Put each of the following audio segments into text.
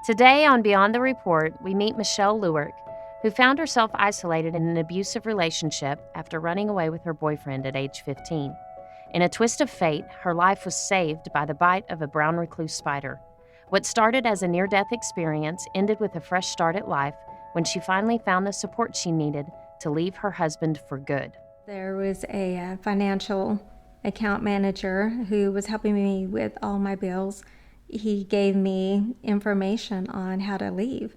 Today on Beyond the Report, we meet Michelle Lewark, who found herself isolated in an abusive relationship after running away with her boyfriend at age 15. In a twist of fate, her life was saved by the bite of a brown recluse spider. What started as a near-death experience ended with a fresh start at life when she finally found the support she needed to leave her husband for good. There was a financial account manager who was helping me with all my bills. He gave me information on how to leave,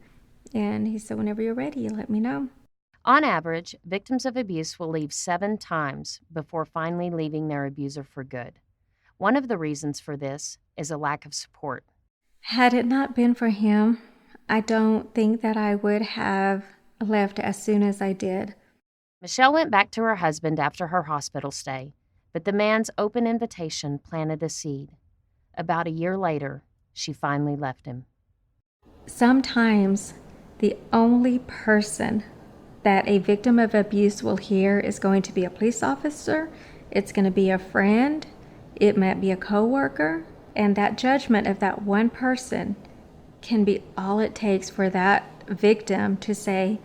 and he said, whenever you're ready, let me know. On average, victims of abuse will leave 7 times before finally leaving their abuser for good. One of the reasons for this is a lack of support. Had it not been for him, I don't think that I would have left as soon as I did. Michelle went back to her husband after her hospital stay, but the man's open invitation planted a seed. About a year later, she finally left him. Sometimes the only person that a victim of abuse will hear is going to be a police officer, it's going to be a friend, it might be a coworker, and that judgment of that one person can be all it takes for that victim to say,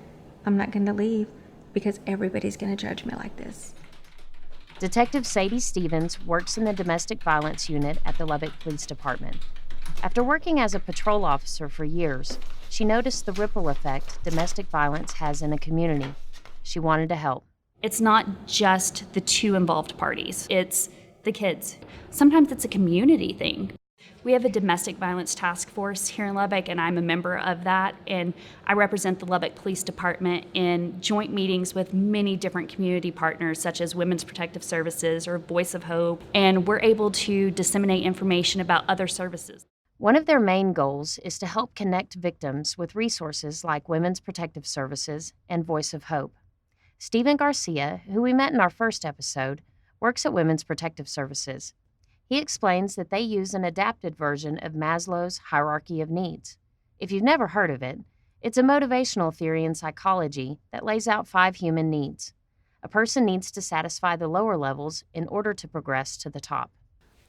I'm not going to leave because everybody's going to judge me like this. Detective Sadie Stevens works in the domestic violence unit at the Lubbock Police Department. After working as a patrol officer for years, she noticed the ripple effect domestic violence has in a community. She wanted to help. It's not just the two involved parties, it's the kids. Sometimes it's a community thing. We have a domestic violence task force here in Lubbock, and I'm a member of that, and I represent the Lubbock Police Department in joint meetings with many different community partners, such as Women's Protective Services or Voice of Hope, and we're able to disseminate information about other services. One of their main goals is to help connect victims with resources like Women's Protective Services and Voice of Hope. Stephen Garcia, who we met in our first episode, works at Women's Protective Services. He explains that they use an adapted version of Maslow's hierarchy of needs. If you've never heard of it, it's a motivational theory in psychology that lays out 5 human needs. A person needs to satisfy the lower levels in order to progress to the top.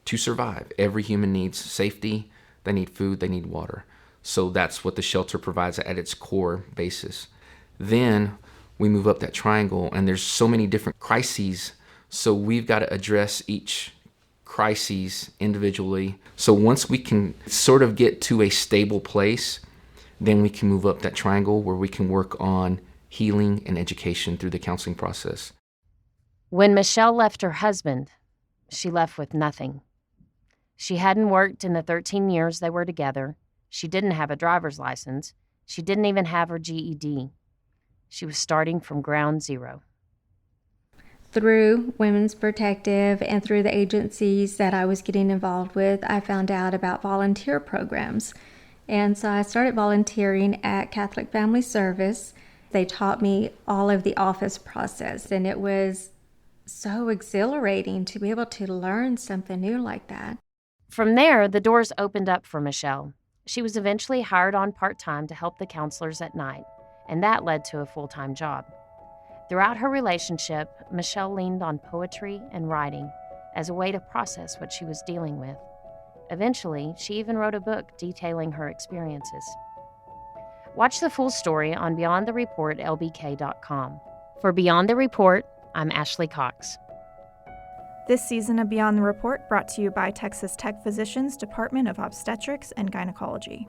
To survive, every human needs safety, they need food, they need water. So that's what the shelter provides at its core basis. Then we move up that triangle, and there's so many different crises, so we've got to address each crises individually. So once we can sort of get to a stable place, then we can move up that triangle where we can work on healing and education through the counseling process. When Michelle left her husband, she left with nothing. She hadn't worked in the 13 years they were together. She didn't have a driver's license. She didn't even have her GED. She was starting from ground zero. Through Women's Protective and through the agencies that I was getting involved with, I found out about volunteer programs. And so I started volunteering at Catholic Family Service. They taught me all of the office process, and it was so exhilarating to be able to learn something new like that. From there, the doors opened up for Michelle. She was eventually hired on part-time to help the counselors at night, and that led to a full-time job. Throughout her relationship, Michelle leaned on poetry and writing as a way to process what she was dealing with. Eventually, she even wrote a book detailing her experiences. Watch the full story on BeyondTheReport.lbk.com. For Beyond the Report, I'm Ashley Cox. This season of Beyond the Report brought to you by Texas Tech Physicians Department of Obstetrics and Gynecology.